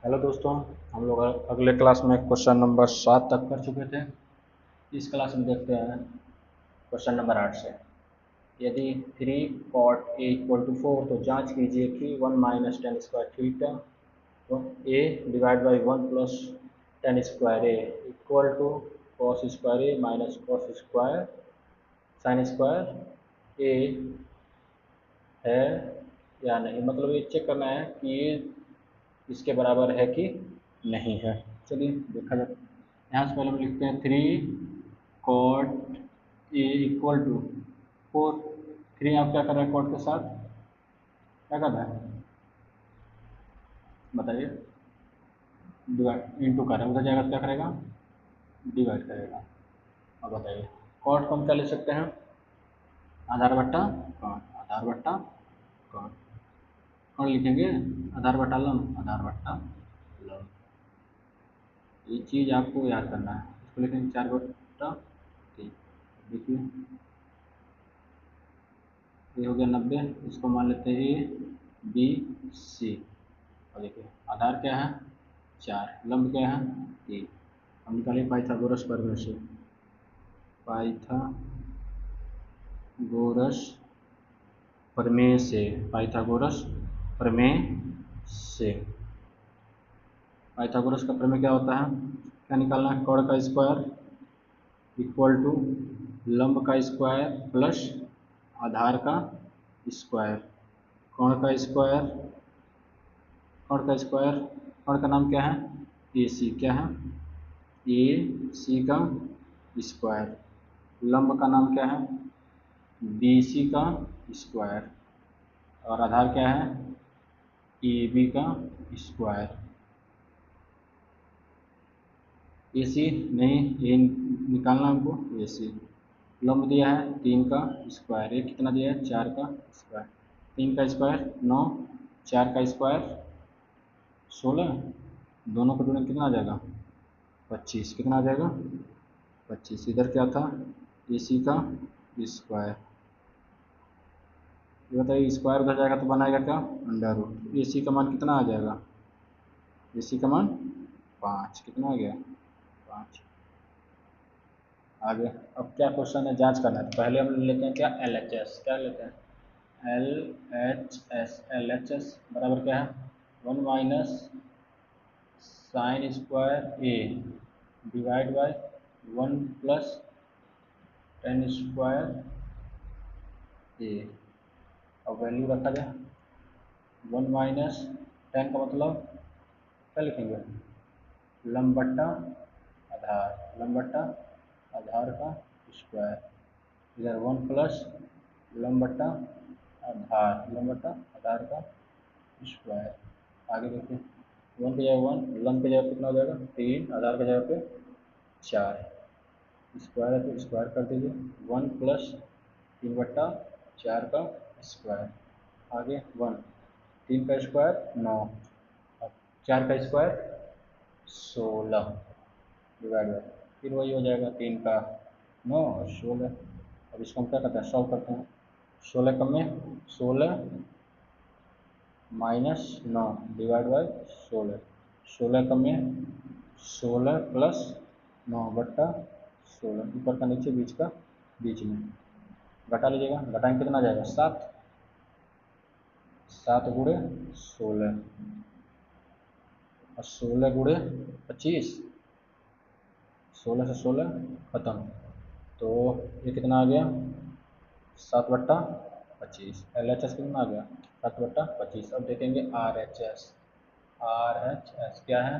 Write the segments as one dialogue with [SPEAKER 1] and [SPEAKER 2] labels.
[SPEAKER 1] Hello दोस्तों। हम लोग अगले क्लास में क्वेश्चन नंबर 7 तक कर चुके थे। इस क्लास में देखते हैं क्वेश्चन नंबर 8 से। यदि 3 cot a = 4 तो जांच कीजिए कि 1 माइनस टेन स्क्वायर थीटा तो ए divide by 1 plus ten square A equal to cos square A minus cos square sine square ए है या नहीं। मतलब ये चेक करना है कि ये इसके बराबर है कि नहीं है। चलिए देखा जाए। यहाँ से पहले हम लिखते हैं 3 cot a इक्वल टू 4। 3 आप क्या कर रहे हैं कॉट के साथ, क्या कर रहे हैं बताइए। डिवाइड इंटू कर रहे हैं, उधर जाएगा तो क्या करेगा, डिवाइड करेगा। अब बताइए कॉट को हम क्या ले सकते हैं, आधार बट्टा कॉट, आधार बट्टा कॉट। कौन लिखेंगे, आधार बट्टा लम, आधार बट्टा लम। ये चीज़ आपको याद करना है। इसको लिखेंगे 4/3। देखिए ये हो गया 90, इसको मान लेते हैं ए बी सी। और देखिए आधार क्या है 4, लंब क्या है 3। हम निकालें पाइथागोरस प्रमेय से। पाइथागोरस प्रमेय से, पाइथागोरस प्रमेय से। पाइथागोरस का प्रमेय क्या होता है, क्या निकालना है, कॉड का स्क्वायर इक्वल टू लंब का स्क्वायर प्लस आधार का स्क्वायर। कोण का स्क्वायर, कोण का स्क्वायर, कोण का नाम क्या है ए सी, क्या है ए सी का स्क्वायर। लंब का नाम क्या है बी सी का स्क्वायर। और आधार क्या है ए बी का स्क्वायर। ए सी नहीं, ए निकालना हमको, ए सी। लंब दिया है 3 का स्क्वायर, ये कितना दिया है 4 का स्क्वायर। 3 का स्क्वायर 9, 4 का स्क्वायर 16, दोनों को जोड़ें कितना आ जाएगा 25। कितना आ जाएगा 25। इधर क्या था ए सी का स्क्वायर। ये बताइए स्क्वायर उधर जाएगा तो बनाएगा क्या अंडर रूट। ए सी का मान कितना आ जाएगा, ए सी का मान 5। कितना आ गया 5। आगे अब क्या क्वेश्चन है, जांच करना है। तो पहले हम लेते हैं क्या एल एच एस, क्या लेते हैं L H S. L H S बराबर क्या है 1 minus sine square A divide by 1 plus ten square ए। अब वैल्यू रखा जाए 1 माइनस टेन का मतलब क्या लिखेंगे लंब बट्टा आधार, लंब बट्टा आधार का स्क्वायर। इधर 1 प्लस लंब बट्टा आधार, लंब बट्टा आधार का स्क्वायर। आगे देखिए 1 की जगह 1, लंब की जगह कितना हो जाएगा 3, आधार की जगह पे 4। स्क्वायर है तो स्क्वायर कर दीजिए 1 प्लस 3/4 का स्क्वायर। आगे 1, 3 का स्क्वायर 9 और 4 का स्क्वायर 16 डिवाइड बाय, फिर वही हो जाएगा 3 का 9 और 16। अब इसको हम क्या करते हैं सॉल्व करते हैं। 16 कम में 16 माइनस 9 डिवाइड बाई 16। 16 कम में 16 प्लस 9/16, ऊपर का नीचे बीच का बीच में घटा लीजिएगा। घटाएंगे कितना आ जाएगा 7, 7 गुणे 16 और 16 गुणे 25, 16 से 16 खत्म। तो ये कितना आ गया 7/25। एल एच एस कितना आ गया 7/25। अब देखेंगे R H S. R H S क्या है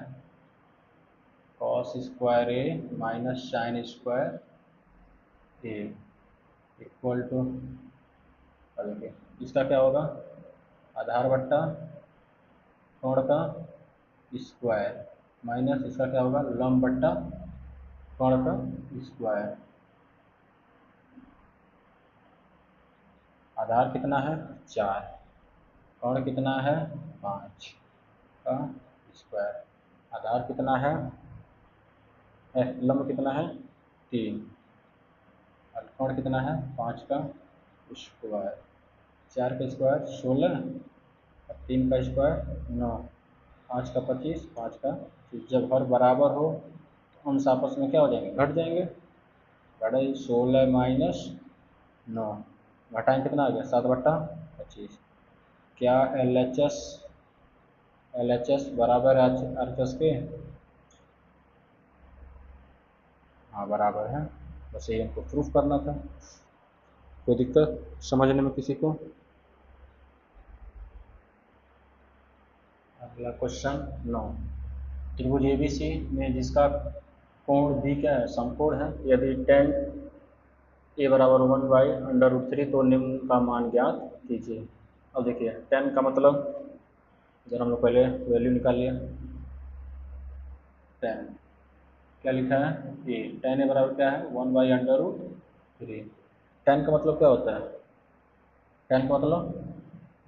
[SPEAKER 1] cos square A minus sine square A equal to, देखिए इसका क्या होगा आधार बट्टा कोण का स्क्वायर माइनस इसका क्या होगा लंब बट्टा कोण का स्क्वायर। आधार कितना है 4, कोण कितना है 5 का स्क्वायर। आधार कितना है लंब कितना है 3 और कोण कितना है 5 का स्क्वायर। 4 का स्क्वायर 16 और 3 का स्क्वायर 9। 5 का 25, 5 का 25। जब हर बराबर हो तो अंश आपस में क्या हो जाएंगे, घट जाएंगे। घटाई 16 माइनस 9, घटाएं कितना आ गया 7/25। क्या एल एच एस बराबर है आर एच एस के? हाँ बराबर है, बस ये हमको प्रूफ करना था। कोई दिक्कत समझने में किसी को? अगला क्वेश्चन 9, त्रिभुज एबीसी में जिसका कोण बी क्या है, समकोण है, यदि tan ए बराबर 1/√3 तो निम्न का मान ज्ञात कीजिए। अब देखिए tan का मतलब, जरा हम लोग पहले वैल्यू निकाल लिया। tan क्या लिखा है, ए, tan ए बराबर क्या है 1/√3। tan का मतलब क्या होता है, tan का मतलब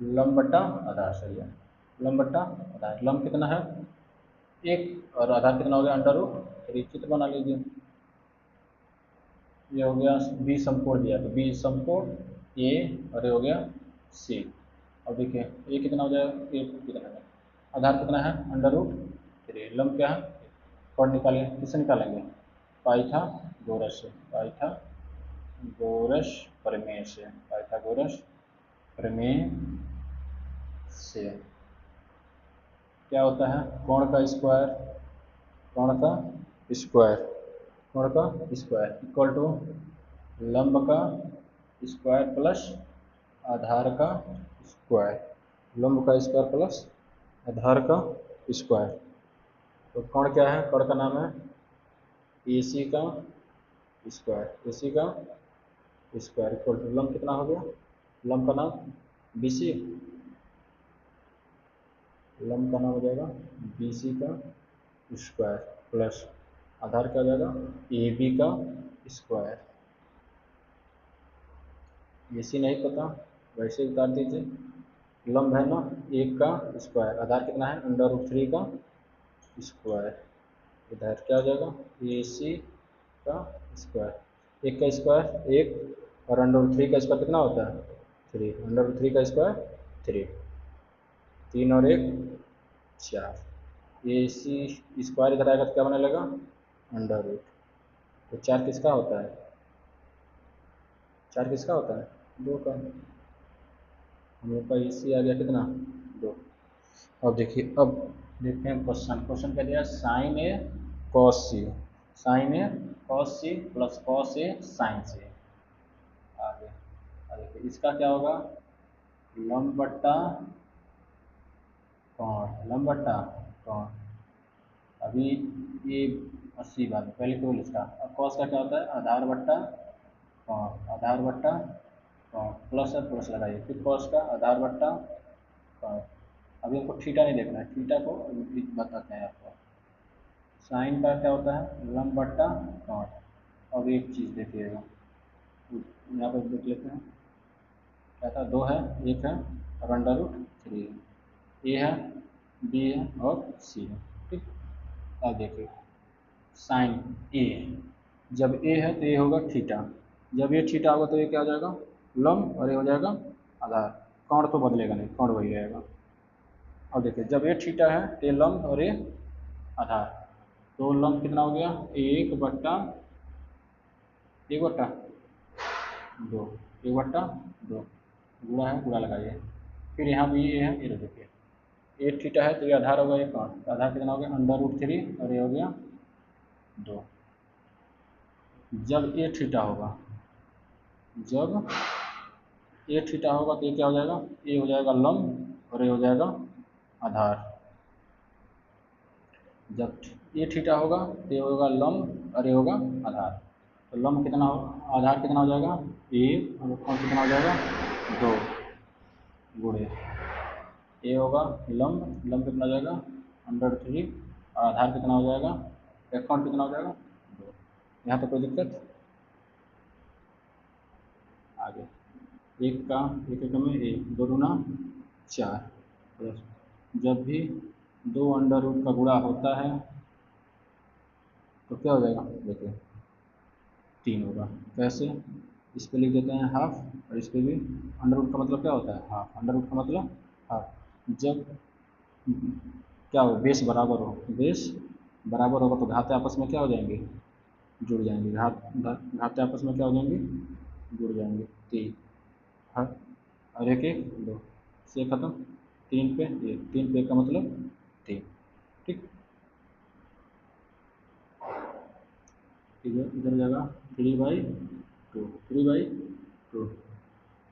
[SPEAKER 1] लंब बट्टा आधार, सही है, लंब बट्टा आधार। लंब कितना है 1 और आधार कितना हो गया √3। चित्र बना लीजिए। ये हो गया बी समकोण दिया, तो बी समकोण ए और ये हो गया सी। अब देखिए ए कितना हो जाएगा, ए कितना है, आधार कितना है √3, लंब क्या है, कोण निकालिए, किससे निकालेंगे, पाइथागोरस से, पाइथागोरस प्रमेय से, पाइथागोरस प्रमेय से। क्या होता है, कोण का स्क्वायर, कोण का स्क्वायर, कोण का स्क्वायर इक्वल टू लंब का स्क्वायर प्लस आधार का स्क्वायर, लंब का स्क्वायर प्लस आधार का स्क्वायर। तो कोण क्या है, कोण का नाम है ए सी का स्क्वायर, ए सी का स्क्वायर इक्वल टू लंब कितना हो गया, लंब का नाम बी सी, लंब का नाम हो जाएगा बी सी का स्क्वायर प्लस आधार क्या हो जाएगा ए बी का स्क्वायर। ए सी नहीं पता वैसे उतार दीजिए, लंब है ना 1 का स्क्वायर, आधार कितना है √3 का स्क्वायर, इधर क्या हो जाएगा ए सी का स्क्वायर, 1 का स्क्वायर 1 और √3 का स्क्वायर कितना होता है 3, √3 का स्क्वायर 3, 3 और 1 4, ए सी स्क्वायर इधर आएगा तो क्या बनने लगा √, तो 4 किसका होता है, 4 किसका होता है 2 का, हम लोग का ए सी आ गया कितना 2। अब देखिए, अब देखते हैं क्वेश्चन, क्वेश्चन क्या दिया, sign A cos C, sign A cos C plus cos A sign सी। आगे देखिए इसका क्या होगा, लंब बट्टा कोण, लंब बट्टा कोण। अभी ये 80 बात पहले केवल इसका, अब कॉस का क्या होता है आधार बट्टा कोण, आधार बट्टा कोण, प्लस है प्लस लगाइए, फिर कॉस का आधार बट्टा कोण। अभी हमको थीटा नहीं देखना है, थीटा को बताते हैं आपको। साइन का क्या होता है लंब बट्टा कोण। अब एक चीज़ देखिएगा, यहाँ पर देख लेते हैं, क्या था 2 है 1 है और √3 है, ए है बी है और सी है, ठीक। अब देखिए साइन ए, जब ए है तो ये होगा थीटा, जब ये थीटा होगा तो ये क्या हो जाएगा लंब और ये हो जाएगा आधार, कोण तो बदलेगा नहीं, कोण वही रहेगा। अब देखिए जब ये थीटा है तो ये लंब और ये आधार, तो लंब कितना हो गया 1/2, 1/2 गुणा है, गुणा लगाइए, फिर यहाँ भी ये है, ये देखिए ये थीटा है तो ये आधार होगा, ये कोण, तो आधार कितना हो गया √3 और ये हो गया 2। जब ये थीटा होगा, जब ये थीटा होगा तो ये क्या हो जाएगा, ये हो जाएगा लंब और ये हो जाएगा आधार। जब ये थीटा होगा तो ये होगा लंब और ये होगा आधार, तो लंब कितना हो, आधार कितना हो जाएगा 1 और कोण कितना हो जाएगा 2 गुणे, ये होगा लंब, लंब कितना हो जाएगा √3 और आधार कितना हो जाएगा, एक कोण कितना हो जाएगा 2। यहाँ तो कोई दिक्कत, आगे एक का एक में 1, 2 दूना 4 प्लस, जब भी 2 √ का गुणा होता है तो क्या हो जाएगा, देखिए 3 होगा, कैसे, इस पे लिख देते हैं हाफ और इस पे भी √ का मतलब क्या होता है हाफ, √ का मतलब हाफ। जब क्या हो, बेस बराबर हो, बेस बराबर होगा तो घातें आपस में क्या हो जाएंगे, जुड़ जाएंगे, घातें आपस में क्या हो जाएंगे, जुड़ जाएंगे। 3 हाँ, और एक एक 2 से खत्म, 3 पे 1, 3 पे 1 का मतलब 3। ठीक, इधर हो जाएगा 3/2, 3/2।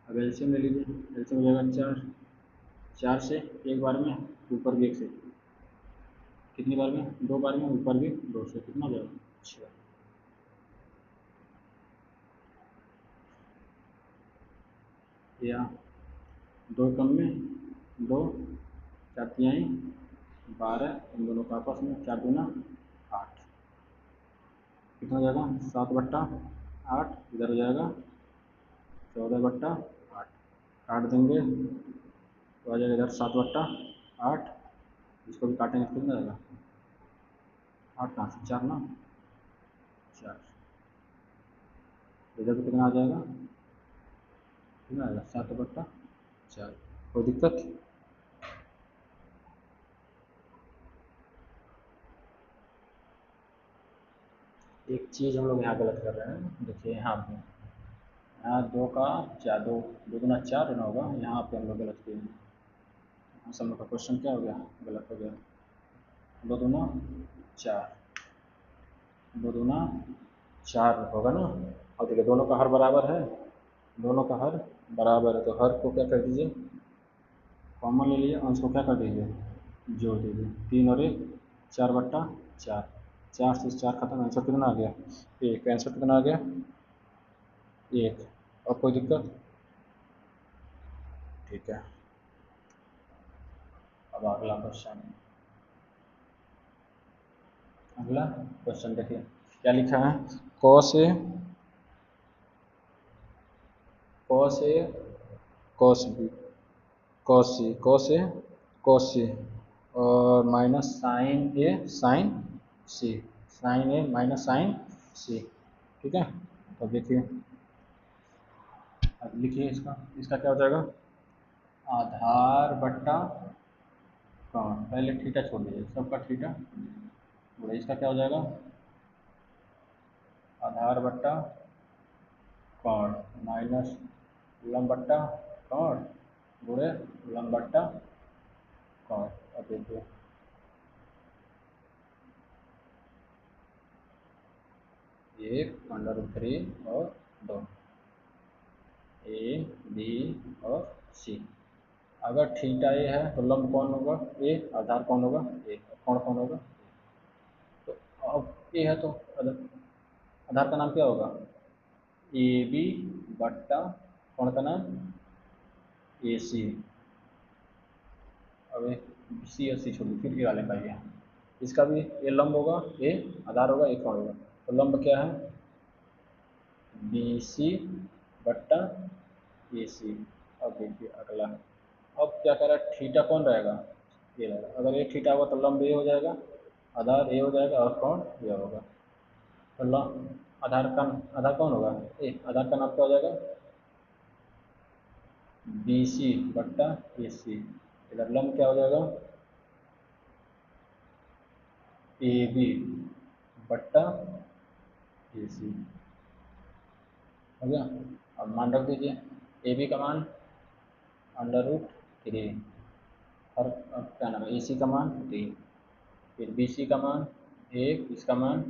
[SPEAKER 1] अब एलसीएम ले लीजिए, एलसीएम हो जाएगा 4, 4 से एक बार में, ऊपर भी 1 से, कितनी बार में, 2 बार में, ऊपर भी 2 से, कितना हो जाएगा 6। या 2 कम में 2, 4 तिहाई 12, इन दोनों का आपस में 4 दूना 8, कितना हो जाएगा 7/8, इधर हो जाएगा 14/8, काट देंगे तो आ जाएगा इधर 7/8, इसको भी काटेंगे तो कितना जाएगा 8 कहाँ से 4 ना, 4, इधर भी कितना आ जाएगा, कितना आएगा 7/4। कोई दिक्कत, एक चीज़ हम लोग यहाँ गलत कर रहे हैं, देखिए यहाँ पे, यहाँ 2 का 4, 2 2 दूना 4 ना होगा, यहाँ पे हम लोग गलत किए हैं, यहाँ से हम लोग का क्वेश्चन क्या हो गया, गलत हो गया। 2 दूना 4, 2 दूना 4 होगा ना। और देखिए दोनों का हर बराबर है, दोनों का हर बराबर है, तो हर को क्या कर दीजिए, कॉमन ले लीजिए, अंश को क्या कर दीजिए, जोड़ दीजिए, 3 और 1 4/4, 4 से 4 खत्म, आंसर कितना आ गया 1, आंसर कितना आ गया 1। और कोई दिक्कत, ठीक है। अब अगला क्वेश्चन, अगला क्वेश्चन देखिए क्या लिखा है, cos A cos A cos B cos C cos A cos C और minus sine A sine C, sine A minus sine C, ठीक है। तो देखिए अब लिखिए इसका, इसका क्या हो जाएगा, आधार बट्टा कौन, पहले थीटा छोड़ दीजिए, सबका थीटा, बोले इसका क्या हो जाएगा, आधार बट्टा कौन माइनस लंब बट्टा कौन, बुरे लंब बट्टा कौन। अब देखिए एक √3 और 2, ए बी और सी। अगर थीटा ए है तो लंब कौन होगा ए, आधार कौन होगा ए, कौन कौन होगा, तो अब ए है तो आधार का नाम क्या होगा ए बी बट्टा कौन का नाम ए सी। अब सी और सी छोड़िए, फिर ये वाले का ये, इसका भी ए लंब होगा ए आधार होगा ए कौन होगा, तो लंब क्या है बी सी बट्टा ए सी। अब देखिए अगला, अब क्या कह रहा है, थीटा कौन रहेगा ये रहेगा, अगर ये थीटा होगा तो लंब ए हो जाएगा, आधार ए हो जाएगा और कौन ये होगा, तो लंब आधार का, आधार कौन होगा ए, आधार का नाम क्या हो जाएगा बी सी बट्टा ए सी, इधर लंब क्या हो जाएगा ए बी बट्टा ए सी, हो गया। अब मान रख दीजिए ए बी का मान √3, और अब क्या नाम है ए सी का मान 3, फिर बी सी का मान 1, इसका मान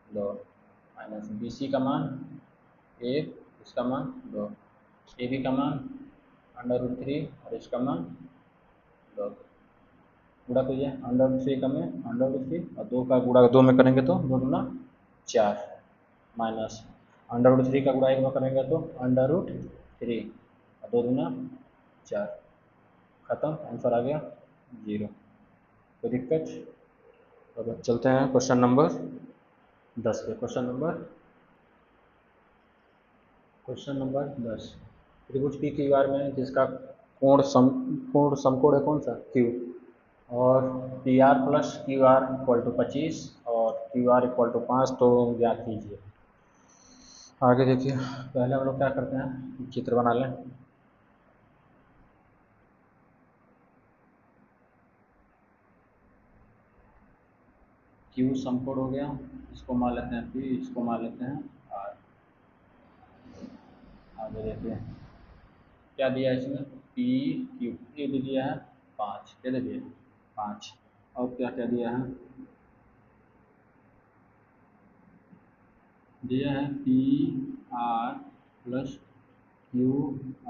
[SPEAKER 1] 2, माइनस बी सी का मान 1, इसका मान 2, ए बी का मान √3 और इसका मान 2, गुणा कीजिए, √3 का में √3 और 2 का गुणा 2 में करेंगे तो 2 दूना 4, माइनस √3 का गुणा 1 में करेंगे तो √3 और 2 दूना 4, खत्म, आंसर आ गया 0। कोई दिक्कत, अब चलते हैं क्वेश्चन नंबर 10 पे। क्वेश्चन नंबर 10, त्रिभुज पी क्यू आर में जिसका कोण समकोण है कौन सा क्यू, और P R plus Q R equal to 25 और क्यू आर इक्वल टू 5, तो ज्ञात कीजिए। आगे देखिए, पहले हम लोग क्या करते हैं, चित्र बना लें। क्यू सम कोड हो गया, इसको मान लेते हैं पी, इसको मान लेते हैं आर। आगे देखिए क्या दिया है इसमें, पी क्यू, ये दे दिया है 5, क्या दे दिया 5। और क्या क्या दिया है, दिया है P R plus Q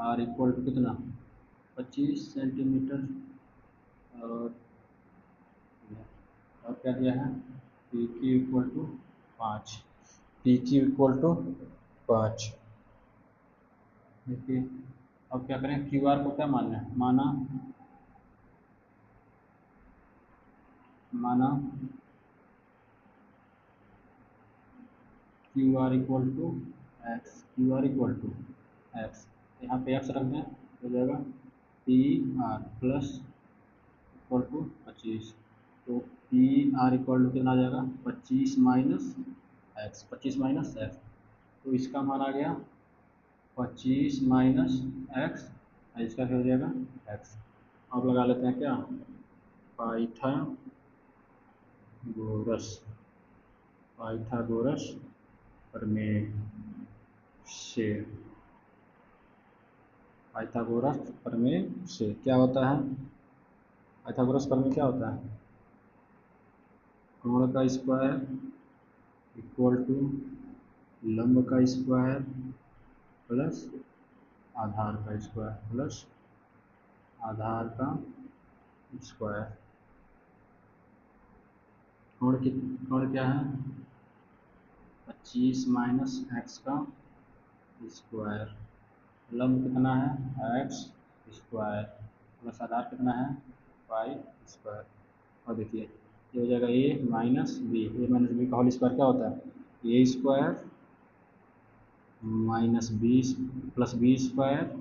[SPEAKER 1] R equal to कितना 25 सेंटीमीटर। और क्या दिया है P Q equal to 5, P Q equal to 5। देखिए अब क्या करें, क्यू आर को क्या मानना है, माना माना Q R equal to X, Q R equal to X, यहाँ पे एक्स रख दें, हो जाएगा P R plus equal to 25। तो पी आर इक्वल टू कितना आ जाएगा 25 माइनस एक्स, 25 माइनस एक्स, तो इसका मान आ गया 25 माइनस एक्स, इसका क्या हो जाएगा एक्स। अब लगा लेते हैं क्या, पाइथागोरस, पाइथागोरस प्रमेय से, पाइथागोरस प्रमेय से क्या होता है, पाइथागोरस प्रमेय क्या होता है, कोण का स्क्वायर इक्वल टू लंब का स्क्वायर प्लस आधार का स्क्वायर प्लस आधार का स्क्वायर। कोण क्या है 25 माइनस एक्स का स्क्वायर, लंब कितना है एक्स स्क्वायर प्लस आधार कितना है पाई स्क्वायर। और देखिए ये हो जाएगा ए माइनस बी, ए माइनस बी का होल स्क्वायर क्या होता है ए square minus B plus B square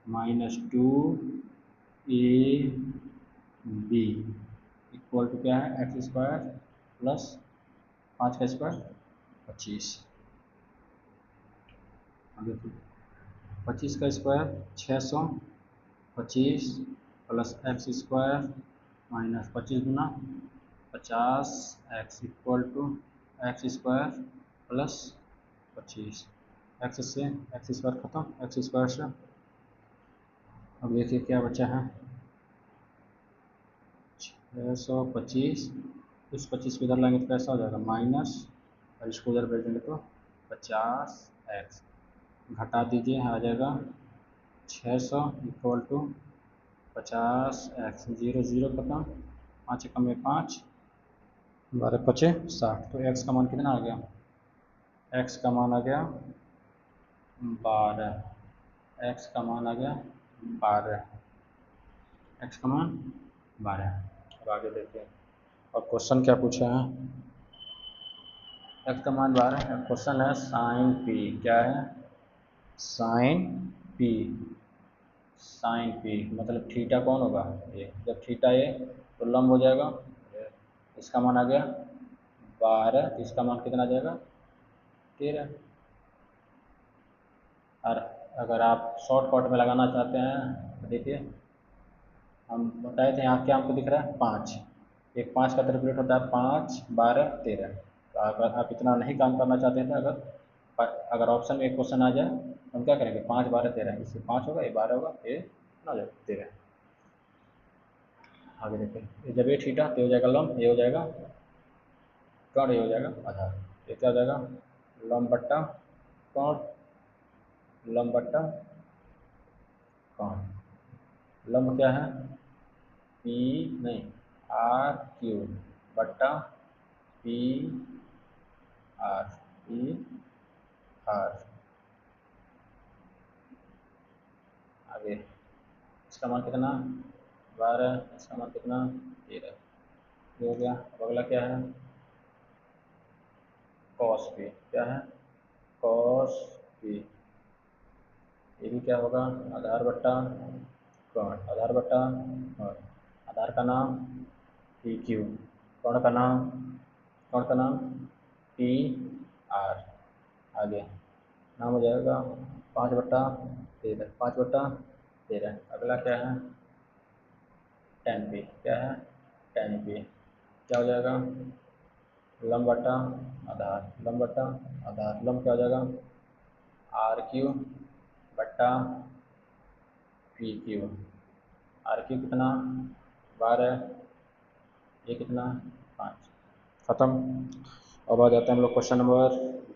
[SPEAKER 1] minus 2 A B equal to क्या है एक्स स्क्वायर प्लस 5 का स्क्वायर 25। अब देखिए 25 का square 600, 25 plus X square minus 25 गुना 50 X equal to X square plus 25। X से एक्स स्क्वायर खत्म, एक्स स्क्वायर से। अब देखिए क्या बचा है 625, इस 25 को इधर लाएंगे तो कैसा हो जाएगा माइनस, और इसको उधर भेज देंगे तो 50 एक्स, घटा दीजिए आ जाएगा 600 इक्वल टू 50 एक्स, 0 0 खत्म, 5 एकम में 5, 12 पचे 60। तो एक्स का मान कितना आ गया, एक्स का मान आ गया 12, एक्स का मान आ गया 12, एक्स का मान 12। अब आगे देखिए और क्वेश्चन क्या पूछा है, एक्स का मान 12 है, क्वेश्चन है साइन पी, क्या है साइन पी, साइन पी मतलब थीटा कौन होगा ये, जब थीटा ये तो लंब हो जाएगा, इसका मान आ गया 12, तो इसका मान कितना आ जाएगा 13। और अगर आप शॉर्टकट में लगाना चाहते हैं तो देखिए हम बताए थे यहाँ क्या हमको दिख रहा है 5, एक 5 का ट्रिपलेट होता है 5 12 13। तो अगर आप इतना नहीं काम करना चाहते हैं तो अगर ऑप्शन में एक क्वेश्चन आ जाए तो हम क्या करेंगे 5 12 13, इससे 5 होगा ये 12 होगा ये कितना हो जाएगा 13। आगे देखिए जब ये थीटा तो हो जाएगा लंब, ये हो जाएगा कर्ण, ये हो जाएगा आधार, ये क्या हो जाएगा लंब बट्टा कर्ण, लंब बट्टा कर्ण। लंब क्या है पी नहीं आर क्यू बट्टा पी आर, पी आर। आगे इसका मान कितना 12, इसका मान कितना 13, ये हो गया। अब अगला क्या है कॉस पी, क्या है कॉस पी, ये भी क्या होगा आधार बट्टा कर्ण, आधार बट्टा कर्ण, आधार का नाम पी क्यू, कर्ण का नाम, कर्ण का नाम पी आर। आगे नाम हो जाएगा 5/13, 5/13। अगला क्या है टेन पी, क्या है टेन पी, क्या हो जाएगा लंब बटा आधार, लंब बटा आधार, लंब क्या हो जाएगा RQ बटा PQ। RQ कितना 12, ये कितना 5। ख़त्म। अब आ जाते हैं हम लोग क्वेश्चन नंबर